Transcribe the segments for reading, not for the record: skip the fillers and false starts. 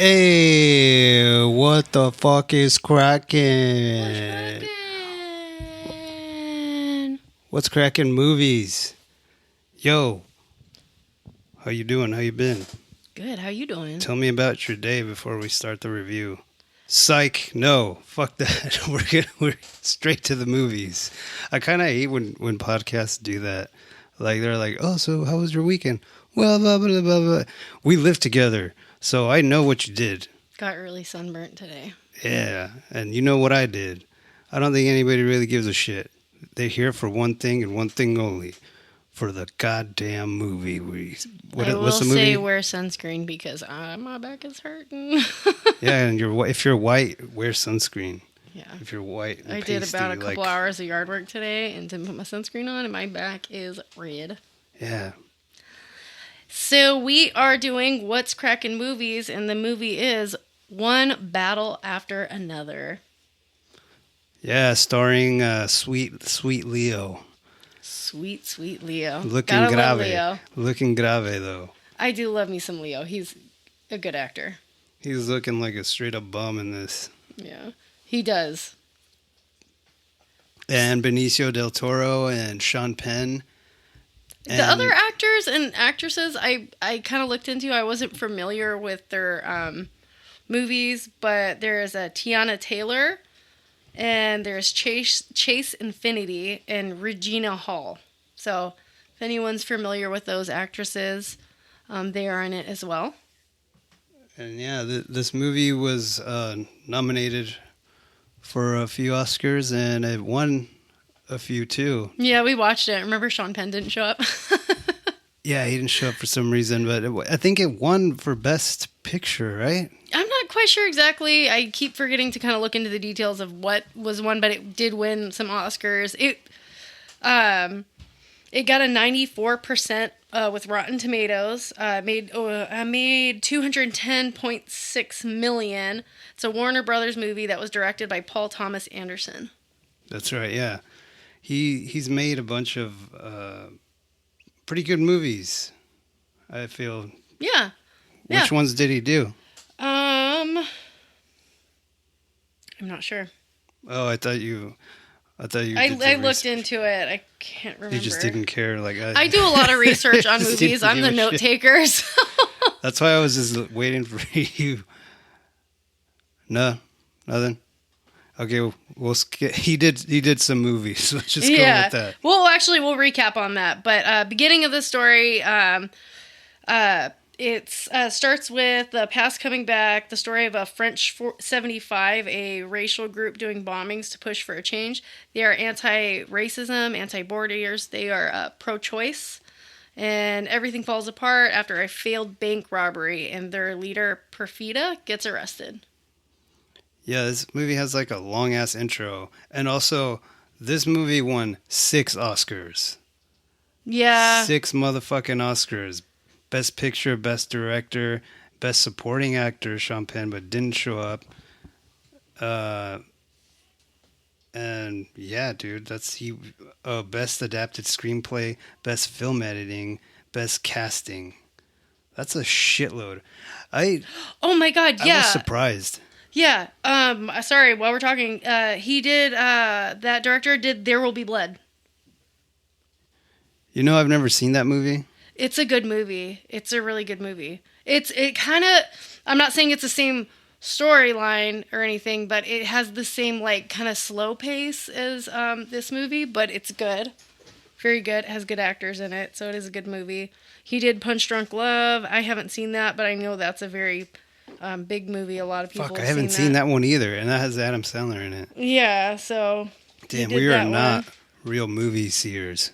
Hey, what the fuck is cracking? What's cracking movies? Yo, how you doing? How you been? Good. How you doing? Tell me about your day before we start the review. Psych, no, fuck that. We're straight to the movies. I kind of hate when podcasts do that. Like they're like, oh, so how was your weekend? Well, blah blah blah blah. We live together, so I know what you did. Got really sunburnt today. Yeah, and you know what I did. I don't think anybody really gives a shit. They're here for one thing and one thing only. For the goddamn movie. What's the movie? Say wear sunscreen because my back is hurting. Yeah, and if you're white, wear sunscreen. Yeah. If you're white and I pasty, did about a couple hours of yard work today and didn't put my sunscreen on, and my back is red. Yeah. So we are doing What's Crackin' Movies, and the movie is One Battle After Another. Yeah, starring sweet Leo. Sweet Leo. Looking Gotta love grave. Leo. Looking grave, though. I do love me some Leo. He's a good actor. He's looking like a straight up bum in this. Yeah, he does. And Benicio del Toro and Sean Penn. The other actors and actresses I kind of looked into. I wasn't familiar with their movies, but there's a Tiana Taylor, and there's Chase Infinity and Regina Hall. So if anyone's familiar with those actresses, they are in it as well. And yeah, this movie was nominated for a few Oscars, and it won a few too. Yeah, we watched it. Remember Sean Penn didn't show up? Yeah, he didn't show up for some reason, but I think it won for Best Picture, right? I'm not quite sure exactly. I keep forgetting to kind of look into the details of what was won, but it did win some Oscars. It got a 94% with Rotten Tomatoes. Made $210.6 million. It's a Warner Brothers movie that was directed by Paul Thomas Anderson. That's right. Yeah, he's made a bunch of pretty good movies, I feel. Yeah. Which ones did he do? I'm not sure. Oh, I thought you. I looked into it. I can't remember. You just didn't care. Like I do a lot of research on movies. I'm the note taker. So. That's why I was just waiting for you. No, nothing. Okay, he did some movies. Let's just go with that. Well, actually, we'll recap on that. But beginning of the story, it starts with the past coming back, the story of a French 75, a racial group doing bombings to push for a change. They are anti-racism, anti-borders. They are pro-choice. And everything falls apart after a failed bank robbery, and their leader, Perfida, gets arrested. Yeah, this movie has like a long-ass intro. And also, this movie won 6 Oscars. Yeah. 6 motherfucking Oscars. Best Picture, Best Director, Best Supporting Actor, Sean Penn, but didn't show up. And yeah, dude, that's Best Adapted Screenplay, Best Film Editing, Best Casting. That's a shitload. Oh my God, yeah. I was surprised. Yeah. Sorry, while we're talking, that director did There Will Be Blood. You know, I've never seen that movie. It's a good movie. It's a really good movie. It kind of, I'm not saying it's the same storyline or anything, but it has the same like kind of slow pace as this movie, but it's good. Very good. It has good actors in it, so it is a good movie. He did Punch Drunk Love. I haven't seen that, but I know that's a very big movie. A lot of people I haven't seen that one either, and that has Adam Sandler in it. Yeah, so... Damn, we are not real movie seers.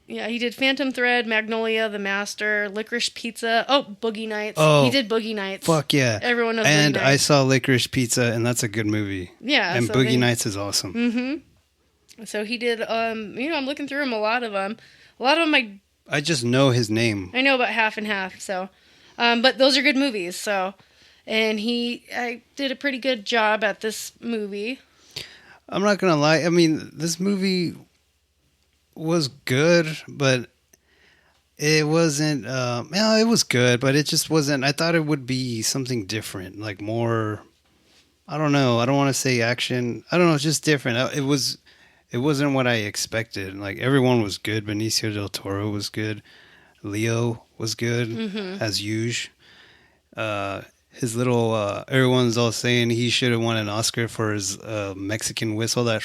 Yeah, he did Phantom Thread, Magnolia, The Master, Licorice Pizza. Oh, Boogie Nights. Oh, he did Boogie Nights. Fuck yeah. Everyone knows and Boogie Nights. I saw Licorice Pizza, and that's a good movie. Yeah. And Boogie Nights is awesome. Mm-hmm. So he did, I'm looking through him, a lot of them I just know his name. I know about half and half, so. But those are good movies, so. And I did a pretty good job at this movie. I'm not going to lie. I mean, this movie was good, but It wasn't. No, it was good, but it just wasn't. I thought it would be something different, like more. I don't know. I don't want to say action. I don't know. It's just different. It was. It wasn't what I expected. Like everyone was good. Benicio del Toro was good. Leo was good as usual. His little. Everyone's all saying he should have won an Oscar for his Mexican whistle. That.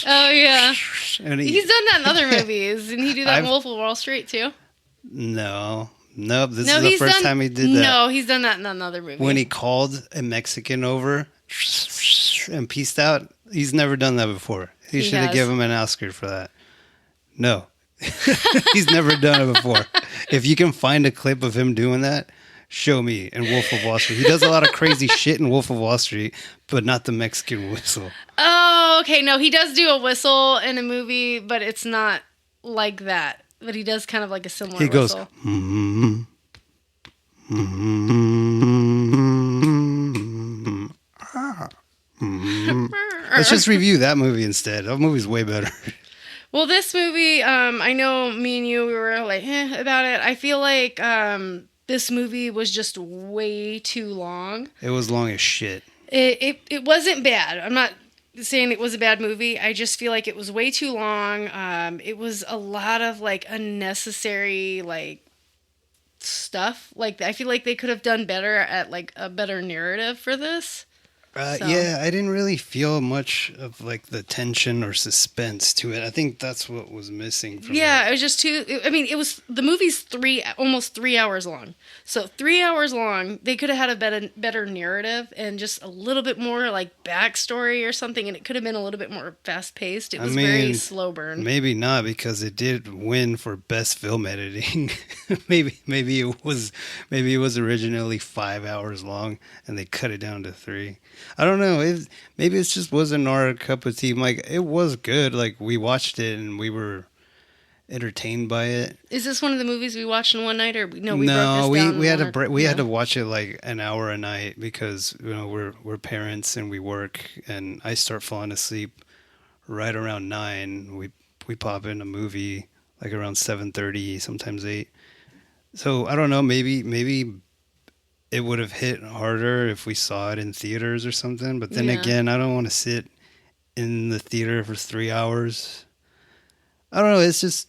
Oh yeah, And he's done that in other movies. Didn't he do that in I've- Wolf of Wall Street too? No. Nope. This No, is the he's first done. time he did that. No, he's done that in another movie. When he called a Mexican over and peaced out, he's never done that before. He He should have has. given him an Oscar for that. No. He's never done it before. If you can find a clip of him doing that, show me in Wolf of Wall Street. He does a lot of crazy shit in Wolf of Wall Street, but not the Mexican whistle. Oh, okay. No, he does do a whistle in a movie, but it's not like that. But he does kind of like a similar He goes, whistle. mm-hmm. Let's just review that movie instead. That movie's way better. Well, this movie, I know me and you, we were like, about it. I feel like this movie was just way too long. It was long as shit. It wasn't bad. I'm not saying it was a bad movie. I just feel like it was way too long. It was a lot of like unnecessary like stuff. Like I feel like they could have done better at like a better narrative for this. So- Yeah, I didn't really feel much of like the tension or suspense to it. I think that's what was missing from Yeah, it. it was just too. I mean, it was the movie's almost 3 hours long. So 3 hours long, they could have had a better narrative and just a little bit more like backstory or something, and it could have been a little bit more fast paced. It was very mean, slow burn. Maybe not because it did win for best film editing. maybe it was originally 5 hours long and they cut it down to 3. I don't know. Maybe it just wasn't our cup of tea. Like it was good. Like we watched it and we were entertained by it. Is this one of the movies we watched in one night, or no? We broke this down we had one to or- break. We had yeah. to watch it like an hour a night because we're parents and we work, and I start falling asleep right around 9. We pop in a movie like around 7:30, sometimes 8. So I don't know. Maybe it would have hit harder if we saw it in theaters or something. But then Yeah. again, I don't want to sit in the theater for 3 hours. I don't know. It's just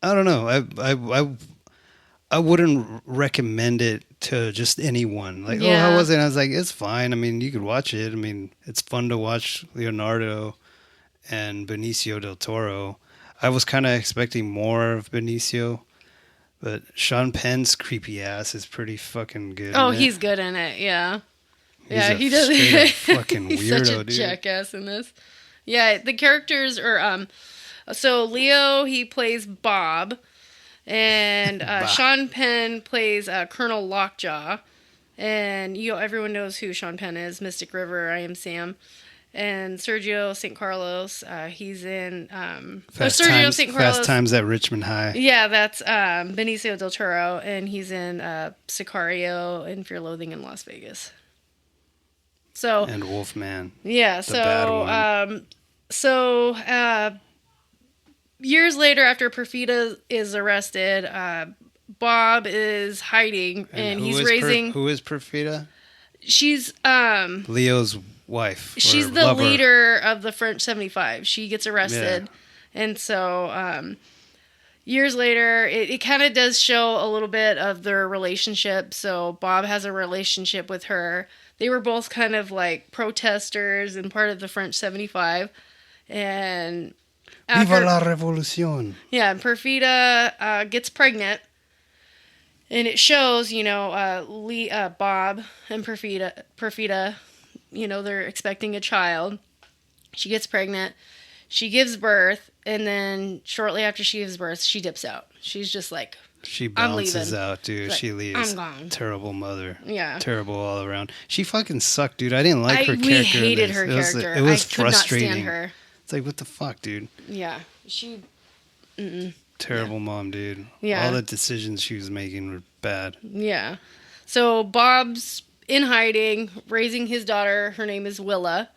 I don't know. I wouldn't recommend it to just anyone. Like, oh, how Yeah. was it? And I was like, it's fine. I mean, you could watch it. I mean, it's fun to watch Leonardo and Benicio del Toro. I was kind of expecting more of Benicio, but Sean Penn's creepy ass is pretty fucking good. Oh, in it. he's good in it. Yeah. He's Yeah, a he does. straight up fucking He's such a weirdo, dude. jackass in this. Yeah, the characters are so Leo, he plays Bob, and Bob. Sean Penn plays Colonel Lockjaw, and everyone knows who Sean Penn is, Mystic River, I Am Sam, and Sergio St. Carlos, he's in Fast Times at Richmond High. Yeah, that's Benicio del Toro, and he's in Sicario and Fear, Loathing in Las Vegas. So And Wolfman. yeah, bad one. Years later, after Perfida is arrested, Bob is hiding, and who he's is raising. who is Perfida? She's Leo's wife. or she's the lover. leader of the French 75. She gets arrested, and so years later, it kind of does show a little bit of their relationship. So Bob has a relationship with her. They were both kind of like protesters and part of the French 75, and Viva la revolución. yeah, and Perfida gets pregnant, and it shows, Bob and Perfida, they're expecting a child. She gets pregnant, she gives birth, and then shortly after she gives birth, she dips out. She's just like, She I'm bounces leaving. out, dude. Like, She leaves. I'm gone. Terrible mother. Yeah. Terrible all around. She fucking sucked, dude. I didn't like her character. We in hated this. her character. It was I could not frustrating. stand her. It's like, what the fuck, dude? Yeah, she. Terrible mom, dude. Yeah. All the decisions she was making were bad. Yeah. So Bob's in hiding, raising his daughter. Her name is Willa.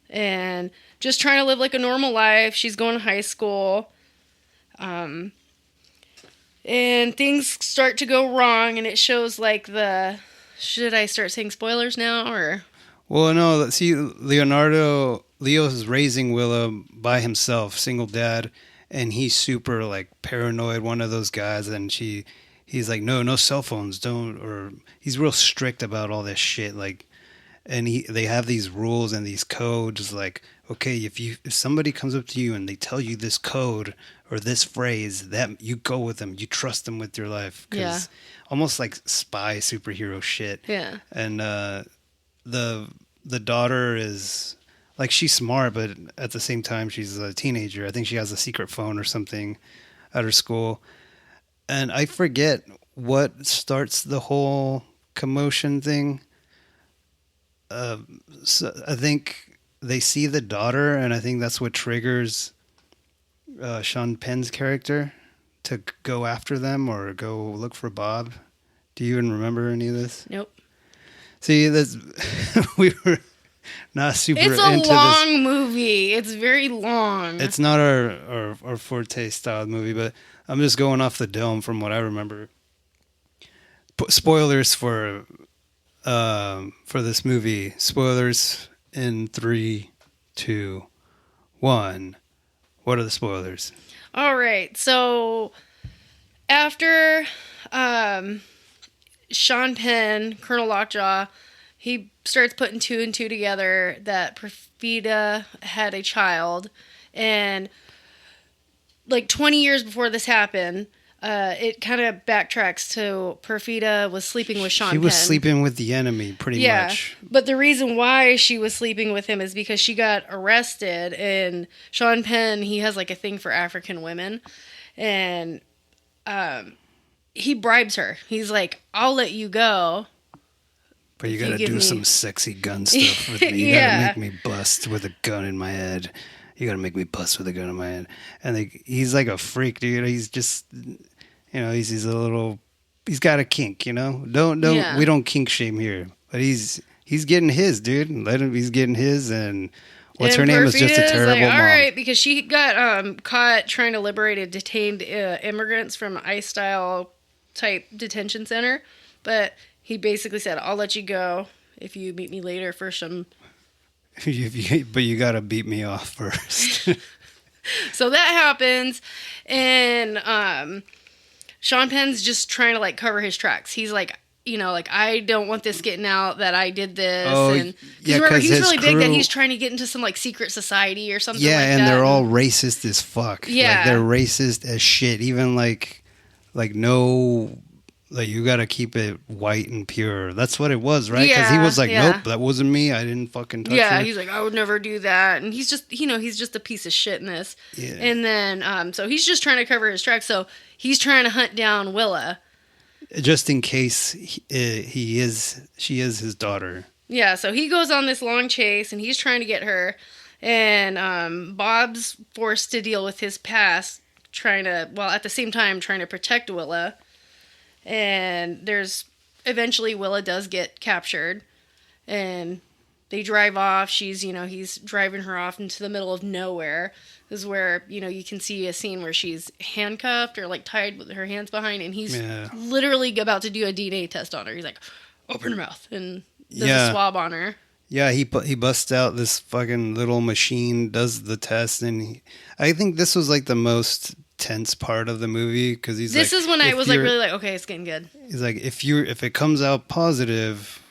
And just trying to live like a normal life. She's going to high school. and things start to go wrong, and it shows like the. Should I start saying spoilers now, or? Well, no. See, Leo is raising Willa by himself, single dad, and he's super like paranoid. One of those guys, and he's like, no cell phones, don't. Or he's real strict about all this shit, like. And they have these rules and these codes, like, okay, if somebody comes up to you and they tell you this code or this phrase, that you go with them, you trust them with your life, because almost like spy superhero shit. Yeah. And the daughter is like, she's smart, but at the same time she's a teenager. I think she has a secret phone or something at her school, and I forget what starts the whole commotion thing. So I think they see the daughter, and I think that's what triggers Sean Penn's character to go after them or go look for Bob. Do you even remember any of this? Nope. See, that's we were not super into It's this. a long movie. It's very long. It's not our forte style movie, but I'm just going off the dome from what I remember. Spoilers for this movie. Spoilers in 3, 2, 1. What are the spoilers? All right. So after Sean Penn, Colonel Lockjaw, he starts putting 2 and 2 together that Perfida had a child, and like 20 years before this happened, it kind of backtracks to Perfida was sleeping with Sean Penn. She was sleeping with the enemy, pretty much. But the reason why she was sleeping with him is because she got arrested, and Sean Penn, he has like a thing for African women, and he bribes her. He's like, I'll let you go. But you gotta do some sexy gun stuff with me. You gotta make me bust with a gun in my head. You gotta make me bust with a gun in my head. And like, he's like a freak, dude. He's just, he's a little, he's got a kink, we don't kink shame here. But he's getting his, dude. He's getting his, and what's her name is just a terrible mom. All right, because she got caught trying to liberate a detained immigrants from ICE-style type detention center. But he basically said, I'll let you go if you meet me later for some... But you gotta beat me off first. So that happens, and Sean Penn's just trying to like cover his tracks. He's like, I don't want this getting out that I did this. Oh, and yeah, remember, he's really big that crew... he's trying to get into some like secret society or something. Yeah, like and that. they're all racist as fuck. Yeah, like, they're racist as shit. Even like no. Like, you gotta keep it white and pure. That's what it was, right? Because he was like, nope, that wasn't me. I didn't fucking touch her. Yeah, he's like, I would never do that. And he's just, he's just a piece of shit in this. Yeah. And then, so he's just trying to cover his tracks. So he's trying to hunt down Willa. Just in case she is his daughter. Yeah, so he goes on this long chase, and he's trying to get her. And Bob's forced to deal with his past, at the same time, trying to protect Willa. And eventually Willa does get captured, and they drive off. He's driving her off into the middle of nowhere. This is where, you can see a scene where she's handcuffed or like tied with her hands behind, and he's literally about to do a DNA test on her. He's like, open her mouth, and does a swab on her. Yeah, he busts out this fucking little machine, does the test, and I think this was like the most tense part of the movie, because this is when I was like really like, okay, it's getting good. He's like, if it comes out positive,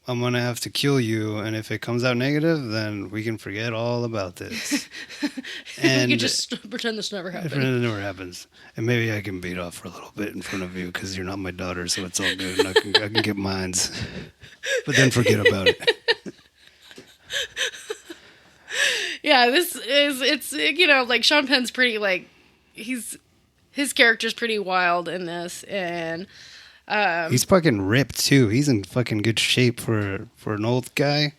I'm gonna have to kill you, and if it comes out negative, then we can forget all about this. And we can just pretend this never happened. Pretend it never happens, and maybe I can beat off for a little bit in front of you because you're not my daughter, so it's all good. And I can get mines, but then forget about it. Yeah, it's like Sean Penn's pretty like. His character's pretty wild in this, and he's fucking ripped too. He's in fucking good shape for an old guy,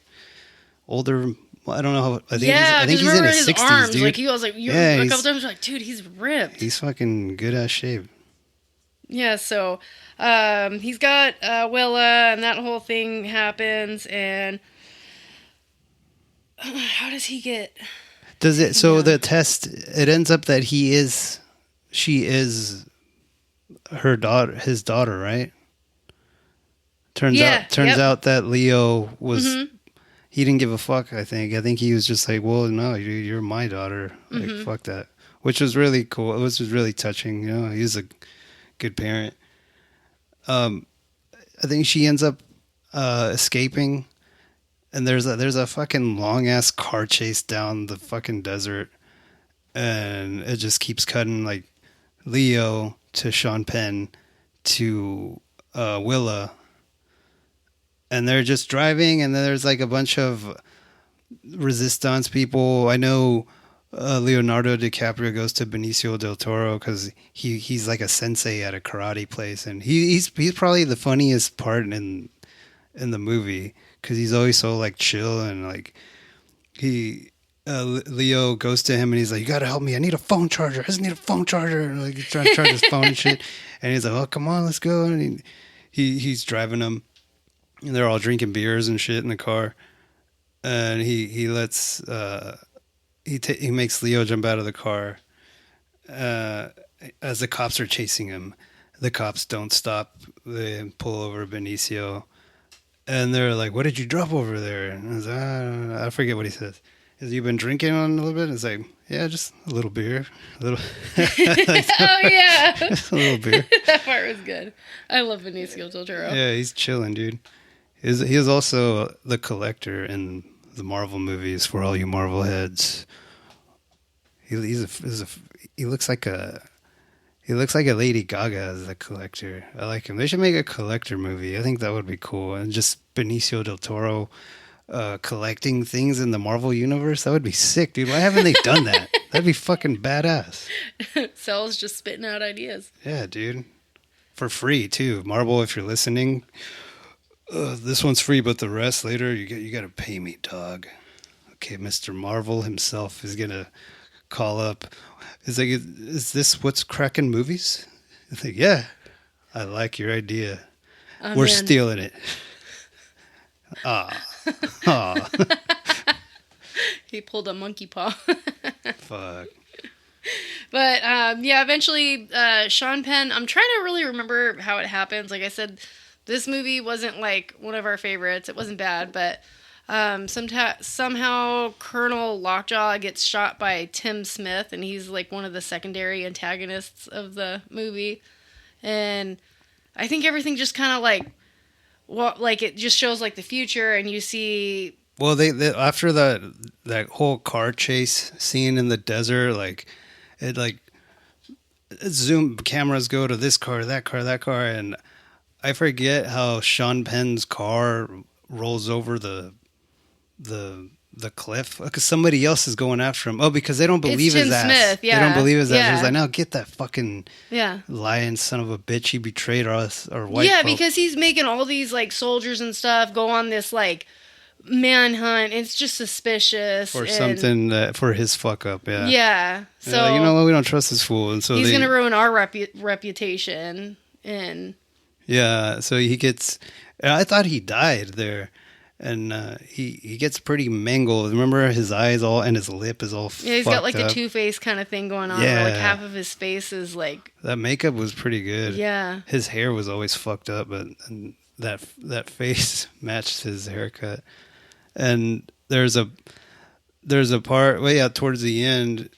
older. Well, I don't know how. I think he's in his 60s, arms, dude. Like he was like, a couple times, like, dude, he's ripped. He's fucking good ass shape. Yeah, so he's got Willa, and that whole thing happens, and how does he get? Does it? So the test, it ends up that she is his daughter, right? Turns Yeah, out that Leo was Mm-hmm. he didn't give a fuck. I think he was just like, well, no, you're my daughter. Like, Mm-hmm. fuck that. Which was really cool. It was really touching. You know, he was a good parent. I think she ends up escaping, and there's a fucking long ass car chase down the fucking desert, and it just keeps cutting like Leo to Sean Penn to Willa, and they're just driving, and then there's like a bunch of resistance people. I know Leonardo DiCaprio goes to Benicio del Toro because he's like a sensei at a karate place, and he's probably the funniest part in the movie because he's always so like chill and like he. Leo goes to him and he's like, "You gotta help me. I need a phone charger. I just need a phone charger." And like he's trying to charge his phone and shit. And he's like, "Oh, come on, let's go." And he's driving them, and they're all drinking beers and shit in the car. And he lets he makes Leo jump out of the car as the cops are chasing him. The cops don't stop. They pull over Benicio, and they're like, "What did you drop over there?" And I was like, I forget what he says. Has you been drinking on a little bit? It's like, yeah, just a little beer, a little. Oh yeah, Just a little beer. that part was good. I love Benicio del Toro. Yeah, he's chilling, dude. He is also the collector in the Marvel movies for all you Marvel heads. He looks like a Lady Gaga as a collector. I like him. They should make a collector movie. I think that would be cool. And just Benicio del Toro collecting things in the Marvel universe. That would be sick, dude. Why haven't they done that? That'd be fucking badass. Cell's just spitting out ideas. Yeah, dude. For free too. Marvel, if you're listening, this one's free, but the rest later you got to pay me, dog. Okay, Mr. Marvel himself is gonna call up. Is like, is this what's cracking movies? It's like, yeah, I like your idea. We're stealing it. Ah, He pulled a monkey paw. fuck. But yeah, eventually Sean Penn. I'm trying to really remember how it happens. Like I said, this movie wasn't like one of our favorites. It wasn't bad, but somehow Colonel Lockjaw gets shot by Tim Smith, and he's like one of the secondary antagonists of the movie. And I think everything just kind of like it just shows like the future, and you see. Well, they after that whole car chase scene in the desert, like it zoom cameras go to this car, that car, that car, and I forget how Sean Penn's car rolls over the cliff because somebody else is going after him. Oh, because they don't believe It's his Tim ass. Smith, yeah. They don't believe his ass. Yeah. He's like, now get that fucking Yeah. lying son of a bitch. He betrayed us or white. Yeah, folk. because he's making all these like soldiers and stuff go on this like manhunt. It's just suspicious or and, something that for his fuck up. Yeah. Yeah, So so you know what? We don't trust this fool, and so he's gonna ruin our reputation. And yeah. So he gets. I thought he died there. And he gets pretty mangled. Remember his eyes all and his lip is all. yeah, he's got like fucked the up. Two-Face kind of thing going on. Yeah. Where, like half of his face is like That makeup was pretty good. yeah. His hair was always fucked up, but and that face matched his haircut. And there's a part way out towards the end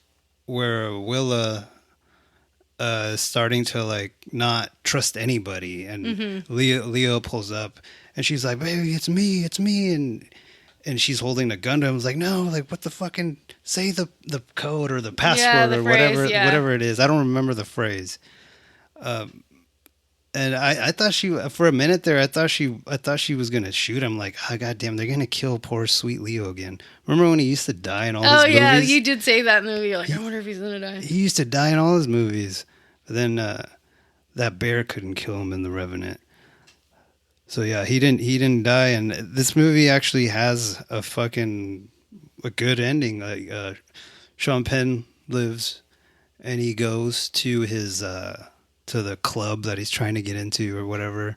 where Willa is starting to like not trust anybody, and Mm-hmm. Leo pulls up, and she's like, "Baby, it's me," and she's holding a gun to him. I was like, "No, like what the fucking say the code or the password the or phrase, whatever it is." I don't remember the phrase. And I thought for a minute there, I thought she was gonna shoot him. Like, oh goddamn, they're gonna kill poor sweet Leo again. Remember when he used to die in all Oh his yeah, movies? you did say that in the movie. You're like, I wonder if he's gonna die. He used to die in all his movies. But then that bear couldn't kill him in The Revenant. So yeah, he didn't die, and this movie actually has a good ending. Like Sean Penn lives, and he goes to his to the club that he's trying to get into or whatever.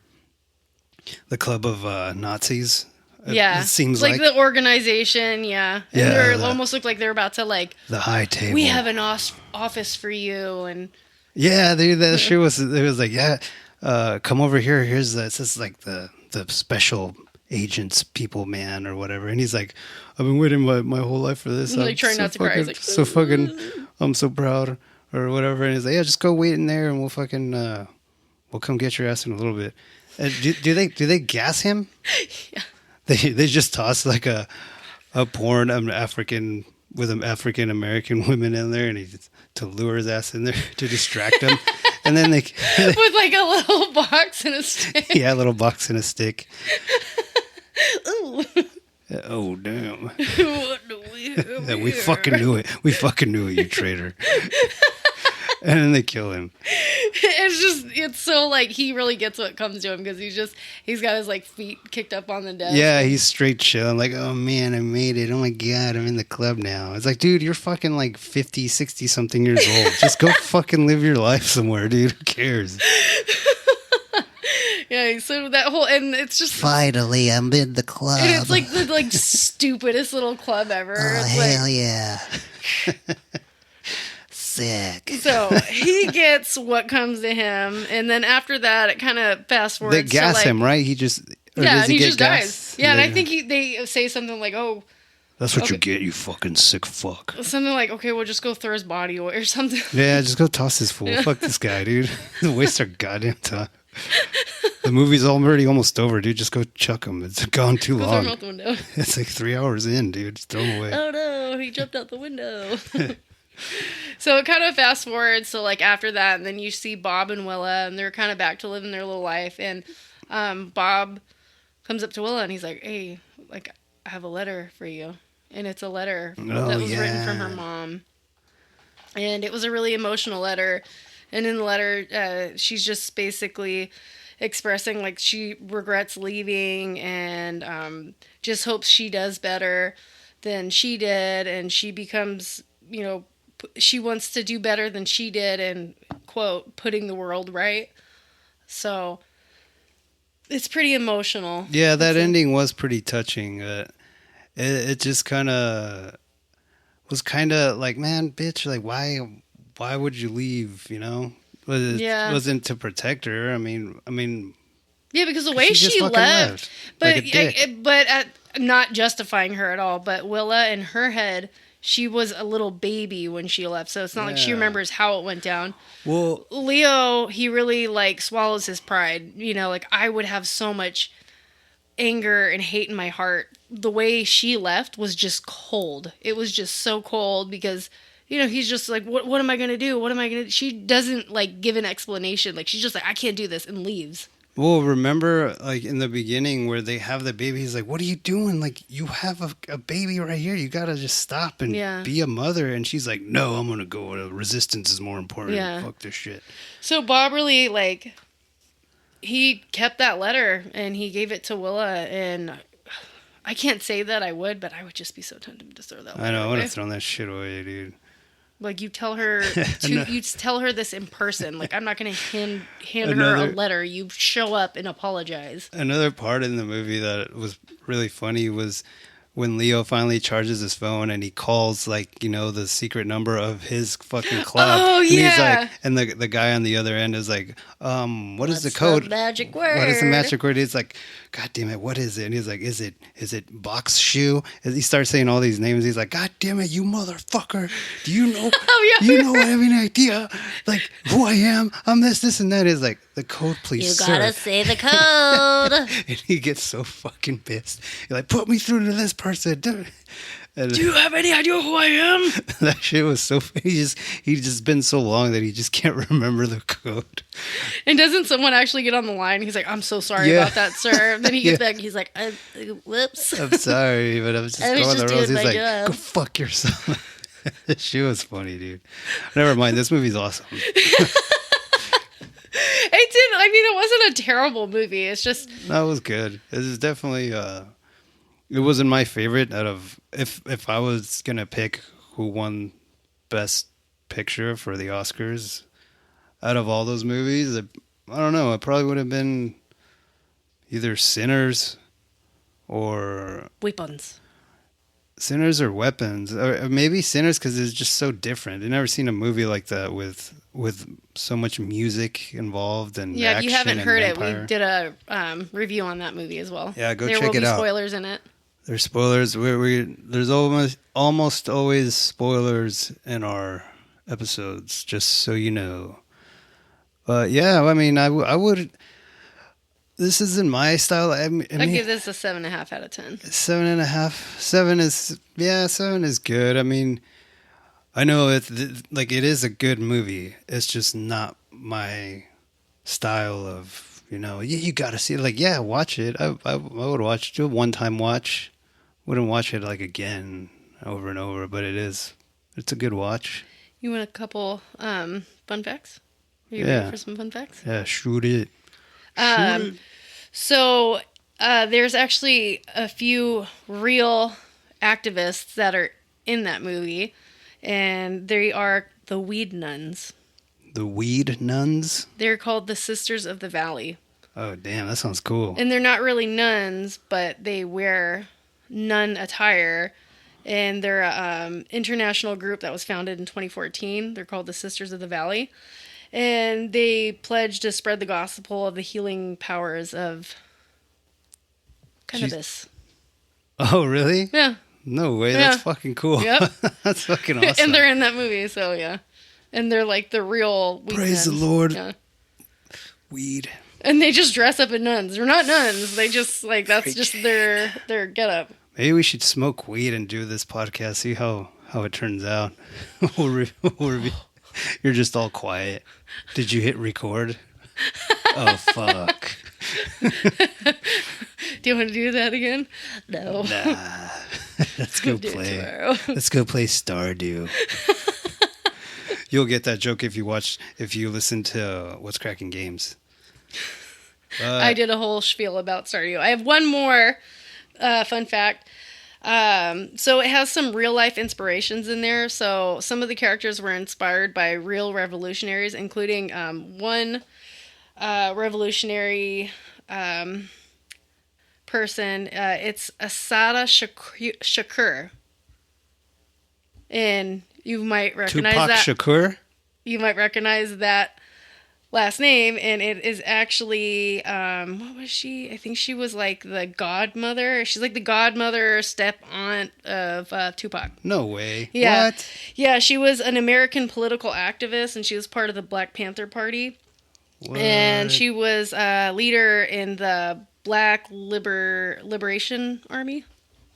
The club of Nazis. Yeah, It seems like like the organization. Yeah, and Yeah, they almost look like they're about to like. the high table. We have an office for you, and Yeah, dude, that shit was. It was like, yeah, come over here. Here's the. It says like the special agents people man or whatever, and he's like, I've been waiting my whole life for this. Like trying not to cry. He's like, so fucking, I'm so proud or whatever. And he's like, yeah, just go wait in there, and we'll fucking we'll come get your ass in a little bit. And do they gas him? Yeah. They just toss like a porn African with an African American women in there, and he just, to lure his ass in there to distract him, and then they with like a little box and a stick. yeah, a little box and a stick. Ooh. Oh damn! What do we have We here? fucking knew it. We fucking knew it, you traitor. And then they kill him. It's so like he really gets what comes to him because he's got his like feet kicked up on the desk. Yeah, he's straight chilling. Like, oh man, I made it. Oh my God, I'm in the club now. It's like, dude, you're fucking like 50, 60 something years old. Just go fucking live your life somewhere, dude. Who cares? Yeah, so that whole, and it's just, Finally, I'm in the club. and it's like the like stupidest little club ever. Oh, It's hell like, yeah. Sick. so he gets what comes to him, and then after that, it kind of fast forwards. They gas him, right? He just... or Yeah, does and he get just gas? dies. Yeah, and I think they say something like, "Oh, That's what you okay. get, you fucking sick fuck. something like, okay, we'll just go throw his body away or something." Yeah, just go toss this fool. Fuck this guy, dude. Waste our goddamn time. The movie's already almost over, dude. Just go chuck him. It's gone too Go throw him long. out the window. It's like 3 hours in, dude. Just throw him away. Oh no, he jumped out the window. So it kind of fast forwards. So like after that, and then you see Bob and Willa, and they're kind of back to living their little life. And Bob comes up to Willa, and he's like, "Hey, like I have a letter for you," and it's a letter that was written from her mom, and it was a really emotional letter. And in the letter, she's just basically expressing like she regrets leaving and just hopes she does better than she did, and she becomes, she wants to do better than she did, and quote, putting the world right. So it's pretty emotional. Yeah, that ending was pretty touching. It just kind of was like, man, bitch, like why would you leave? Wasn't to protect her. I mean, Yeah, because the way just she fucking left, but like a dick. not justifying her at all. But Willa, in her head, she was a little baby when she left, so it's not like she Yeah. remembers how it went down. Well, Leo, he really like swallows his pride. Like I would have so much anger and hate in my heart. The way she left was just cold. It was just so cold because he's just like, what am I gonna do? What am I gonna? She doesn't like give an explanation. Like she's just like, I can't do this, and leaves. Well, remember, like, in the beginning where they have the baby, he's like, what are you doing? Like, you have a baby right here. You got to just stop and be a mother. And she's like, no, I'm going to go. Resistance is more important. Yeah. Fuck this shit. So Bob really, like, he kept that letter and he gave it to Willa. And I can't say that I would, but I would just be so tempted to throw that letter I know. I would away. have thrown that shit away, dude. Like you tell her you tell her this in person. Like I'm not gonna hand her a Another- letter. You show up and apologize. Another part in the movie that was really funny was when Leo finally charges his phone and he calls, like, the secret number of his fucking club. Oh, And he's yeah. like, and the guy on the other end is like, what is the What's code? the magic word? What is the magic word? He's like, God damn it, what is it? And he's like, is it box shoe? And he starts saying all these names. He's like, God damn it, you motherfucker. Do you know? Oh, yeah. You know, I have an idea, like, who I am. I'm this, and that. Is like, the code, please, You sir. gotta say the code. And he gets so fucking pissed. He's like, put me through to this person. And Do you have any idea who I am? that shit was so funny. He's just been so long that he just can't remember the code. And doesn't someone actually get on the line? He's like, I'm so sorry Yeah. about that, sir. And then he gets Yeah. back. He's like, whoops. I'm sorry, but I was just I was going just the roads. doing He's my like, job. go fuck yourself. That shit was funny, dude. Never mind. This movie's awesome. It wasn't a terrible movie. It's just, That was good. It was definitely. It wasn't my favorite out of if I was gonna pick who won Best Picture for the Oscars out of all those movies. I don't know. It probably would have been either Sinners or weapons. Sinners or Weapons, or maybe Sinners because it's just so different. I've never seen a movie like that with so much music involved and Yeah, if action you haven't and heard vampire. it, we did a review on that movie as well. Yeah, go there check will it be out. spoilers in it. There's spoilers. There's almost always spoilers in our episodes, just so you know. But yeah, I mean, I would. This isn't my style. I mean, I'd give this a 7.5 out of 10. 7.5. 7 is good. I mean, I know it is a good movie. It's just not my style of, you got to see it. Like, yeah, watch it. I would watch it. Do a one-time watch. Wouldn't watch it like again over and over, but it's a good watch. You want a couple fun facts? Are you Yeah. ready for some fun facts? Yeah, shoot it. So there's actually a few real activists that are in that movie, and they are the Weed Nuns. The Weed Nuns? They're called the Sisters of the Valley. Oh, damn, that sounds cool. And they're not really nuns, but they wear nun attire. And they're an international group that was founded in 2014. They're called the Sisters of the Valley. And they pledge to spread the gospel of the healing powers of cannabis. Oh, really? Yeah. No way. Yeah. That's fucking cool. Yep. That's fucking awesome. And they're in that movie, so yeah. And they're like the real weed Praise nuns. the Lord. Yeah. Weed. And they just dress up as nuns. They're not nuns. They just that's just their getup. Maybe we should smoke weed and do this podcast. See how it turns out. You're just all quiet. Did you hit record? Oh fuck. Do you want to do that again? No. Nah. Let's go Do it play. tomorrow. Let's go play Stardew. You'll get that joke if you listen to What's Cracking Games. I did a whole spiel about Stardew. I have one more fun fact. So it has some real life inspirations in there. So some of the characters were inspired by real revolutionaries, including one revolutionary person. It's Asada Shakur. And you might recognize Tupac that. Shakur? You might recognize that last name, and it is actually what was she? I think she was like the godmother. She's like the godmother step aunt of Tupac. No way. Yeah. What? Yeah, she was an American political activist, and she was part of the Black Panther Party. What? And she was a leader in the Black Liberation Army.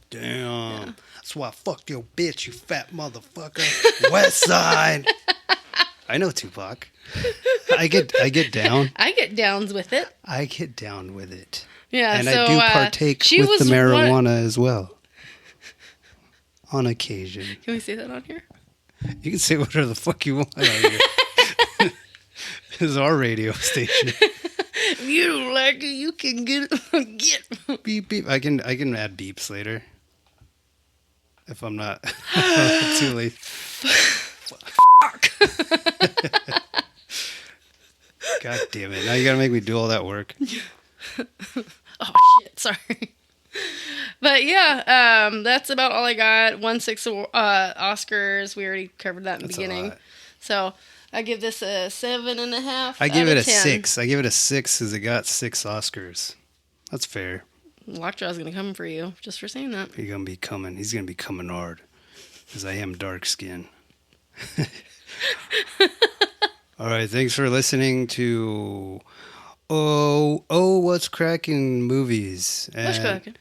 Damn. That's why I fucked your bitch, you fat motherfucker. West Side. I know Tupac. I get down. I get downs with it. I get down with it. Yeah, And so, I do partake she with the was marijuana as well. On occasion. Can we say that on here? You can say whatever the fuck you want out here. This is our radio station. If you don't like it, you can get Beep beep. I can add beeps later. If I'm not too late. God damn it. Now you gotta make me do all that work. Oh shit, sorry. But yeah, that's about all I got. 1/6 Oscars. We already covered that in the That's a beginning. lot. So I give this a 7.5. I give out it of a 10. 6. I give it a 6 because it got 6 Oscars. That's fair. Lockjaw's gonna come for you just for saying that. He's gonna be coming. He's gonna be coming hard. Because I am dark skin. All right, thanks for listening to What's Cracking Movies. What's And cracking?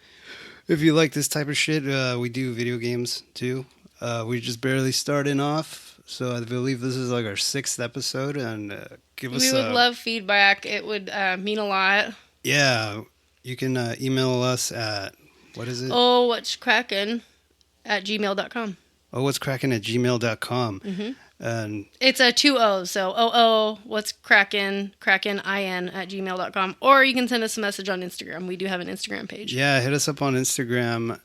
if you like this type of shit, we do video games too. We're just barely starting off, so I believe this is like our 6th episode. And give us We would love feedback. It would mean a lot. Yeah, you can email us at what is it? Oh, what's cracking at gmail.com. What's cracking at gmail.com. Mm-hmm. And It's a 2 O's, so what's cracking in at gmail.com. Or you can send us a message on Instagram. We do have an Instagram page. yeah, hit us up on Instagram.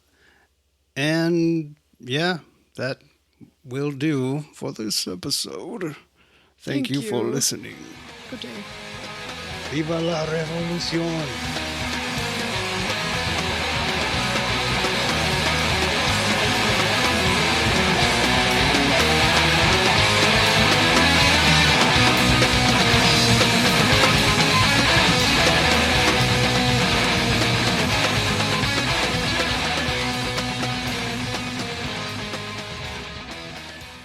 And yeah, that will do for this episode. Thank you for listening. Good day. Viva la revolución.